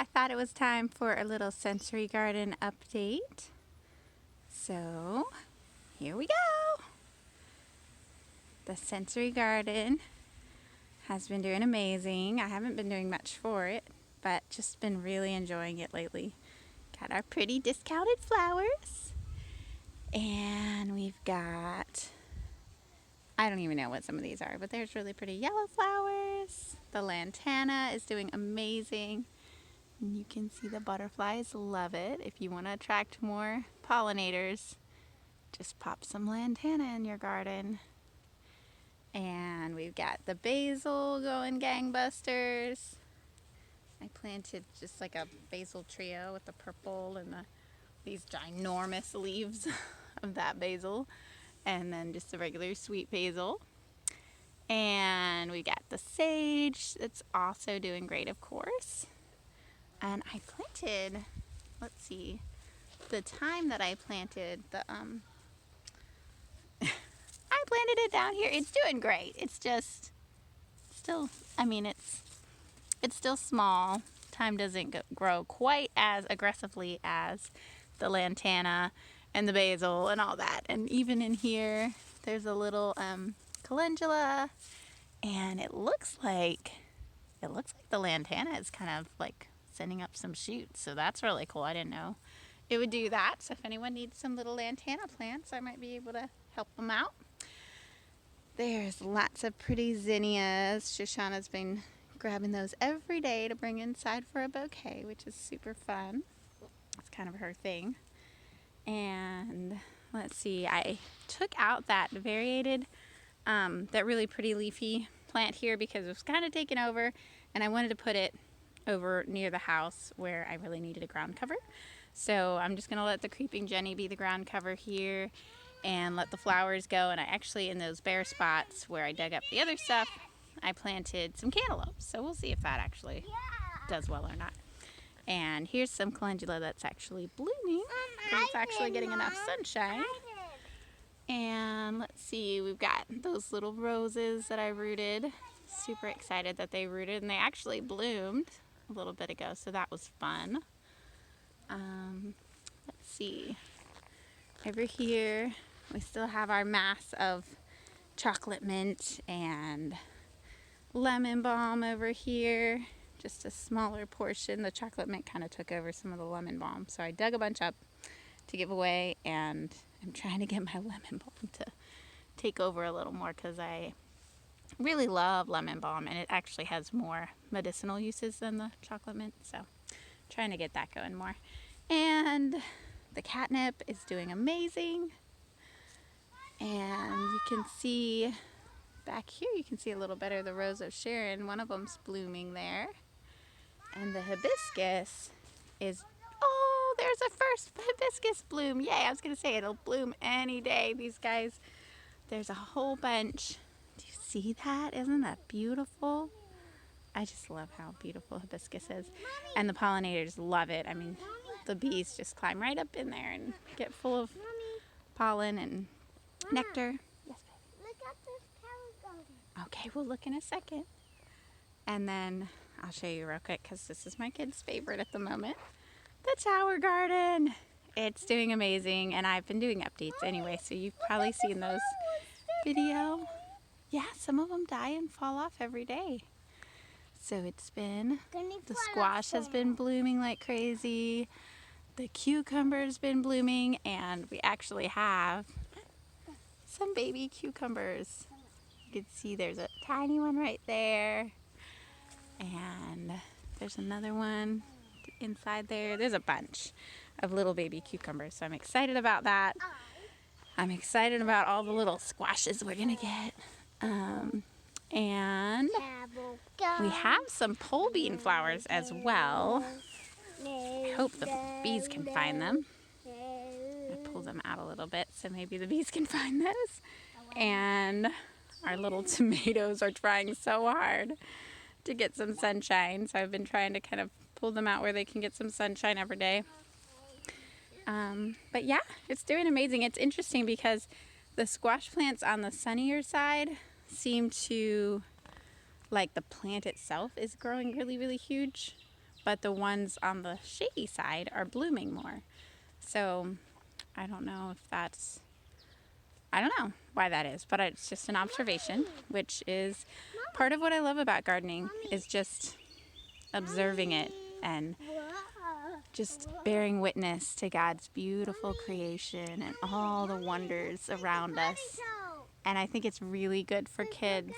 I thought it was time for a little sensory garden update. So here we go. The sensory garden has been doing amazing. I haven't been doing much for it, but just been really enjoying it lately. Got our pretty discounted flowers, and we've got, I don't even know what some of these are, but there's really pretty yellow flowers. The lantana is doing amazing. And you can see the butterflies love it. If you want to attract more pollinators, just pop some lantana in your garden. And we've got the basil going gangbusters. I planted just like a basil trio with the purple and these ginormous leaves of that basil, and then just the regular sweet basil. And we got the sage that's also doing great, of course. And I planted, let's see, the time that I planted the I planted it down here. It's doing great. It's just still, I mean, it's still small. Thyme doesn't grow quite as aggressively as the lantana and the basil and all that. And even in here, there's a little calendula, and it looks like the lantana is kind of like sending up some shoots. So that's really cool. I didn't know it would do that. So if anyone needs some little lantana plants, I might be able to help them out. There's lots of pretty zinnias. Shoshana's been grabbing those every day to bring inside for a bouquet, which is super fun. It's kind of her thing. And let's see, I took out that variegated, that really pretty leafy plant here because it was kind of taken over, and I wanted to put it over near the house where I really needed a ground cover. So I'm just gonna let the creeping Jenny be the ground cover here and let the flowers go. And I actually, in those bare spots where I dug up the other stuff, I planted some cantaloupes. So we'll see if that actually does well or not. And here's some calendula that's actually blooming. It's actually getting enough sunshine. And let's see, we've got those little roses that I rooted. Super excited that they rooted, and they actually bloomed a little bit ago, so that was fun. Let's see, over here we still have our mass of chocolate mint and lemon balm over here. Just a smaller portion. The chocolate mint kind of took over some of the lemon balm, so I dug a bunch up to give away, and I'm trying to get my lemon balm to take over a little more because I really love lemon balm, and it actually has more medicinal uses than the chocolate mint, so I'm trying to get that going more. And the catnip is doing amazing, and you can see back here, you can see a little better the Rose of Sharon. One of them's blooming there. And the hibiscus is, oh, there's a first hibiscus bloom. Yay, I was going to say it'll bloom any day. These guys, there's a whole bunch. Do you see that? Isn't that beautiful? I just love how beautiful hibiscus is. And the pollinators love it. I mean, the bees just climb right up in there and get full of pollen and nectar. Yes, baby. Look at this tower garden. Okay, we'll look in a second. And then I'll show you real quick because this is my kid's favorite at the moment. The tower garden. It's doing amazing, and I've been doing updates anyway, so you've probably seen those video. Yeah, some of them die and fall off every day. So it's been, the squash has been blooming like crazy. The cucumber's been blooming, and we actually have some baby cucumbers. You can see there's a tiny one right there. And there's another one inside there. There's a bunch of little baby cucumbers, so I'm excited about that. I'm excited about all the little squashes we're gonna get. And we have some pole bean flowers as well. I hope the bees can find them. I pull them out a little bit so maybe the bees can find those. And our little tomatoes are trying so hard to get some sunshine, so I've been trying to kind of pull them out where they can get some sunshine every day. But yeah, it's doing amazing. It's interesting because the squash plants on the sunnier side seem to, like, the plant itself is growing really, really huge, but the ones on the shady side are blooming more. So I don't know if that's, I don't know why that is, but it's just an observation, which is part of what I love about gardening, is just observing it and just bearing witness to God's beautiful creation and all the wonders around us. And I think it's really good for kids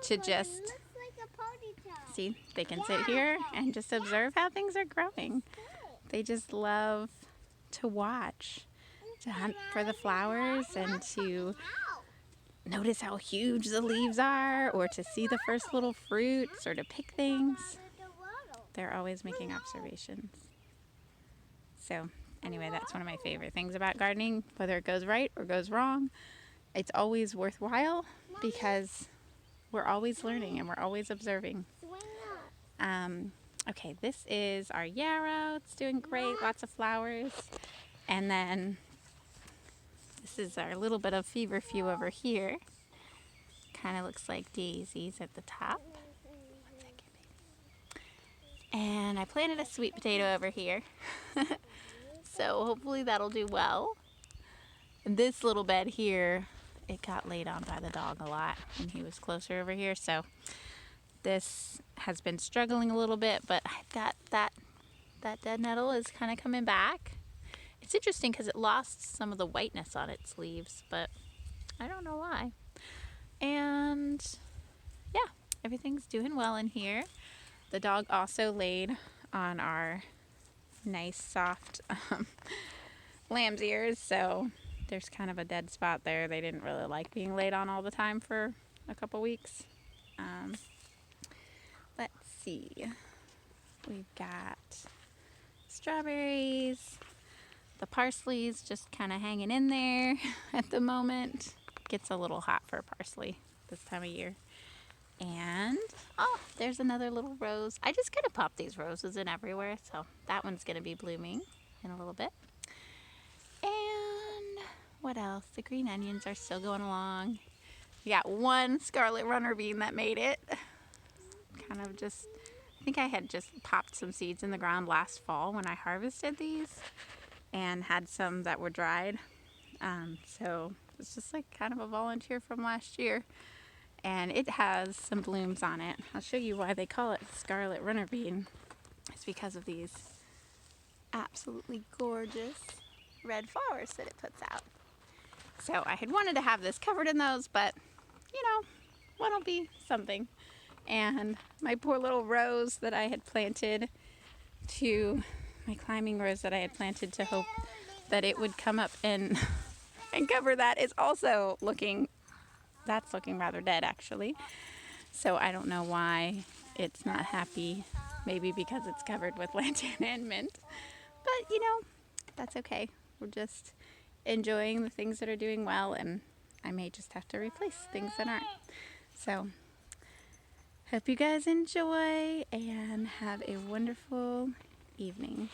to just see, they can sit here and just observe how things are growing. They just love to watch, to hunt for the flowers and to notice how huge the leaves are, or to see the first little fruits, or to pick things. They're always making observations. So anyway, that's one of my favorite things about gardening, whether it goes right or goes wrong. It's always worthwhile because we're always learning and we're always observing. Okay, this is our yarrow. It's doing great, lots of flowers. And then this is our little bit of feverfew over here. Kind of looks like daisies at the top. One second, baby. And I planted a sweet potato over here. So hopefully that'll do well. And this little bed here, it got laid on by the dog a lot when he was closer over here. So this has been struggling a little bit, but I've got that dead nettle is kind of coming back. It's interesting because it lost some of the whiteness on its leaves, but I don't know why. And yeah, everything's doing well in here. The dog also laid on our nice soft lamb's ears, so there's kind of a dead spot there. They didn't really like being laid on all the time for a couple weeks. Let's see. We've got strawberries. The parsley's just kind of hanging in there at the moment. Gets a little hot for parsley this time of year. And, oh, there's another little rose. I just kind of pop these roses in everywhere, so that one's going to be blooming in a little bit. And what else? The green onions are still going along. We got one scarlet runner bean that made it. Kind of just, I think I had just popped some seeds in the ground last fall when I harvested these and had some that were dried. So it's just like kind of a volunteer from last year. And it has some blooms on it. I'll show you why they call it scarlet runner bean. It's because of these absolutely gorgeous red flowers that it puts out. So I had wanted to have this covered in those, but you know, one'll be something. And my poor little rose that I had planted my climbing rose that I had planted to hope that it would come up and cover that is also looking rather dead actually. So I don't know why it's not happy. Maybe because it's covered with lantana and mint. But you know, that's okay. We're just enjoying the things that are doing well, and I may just have to replace things that aren't. So hope you guys enjoy and have a wonderful evening.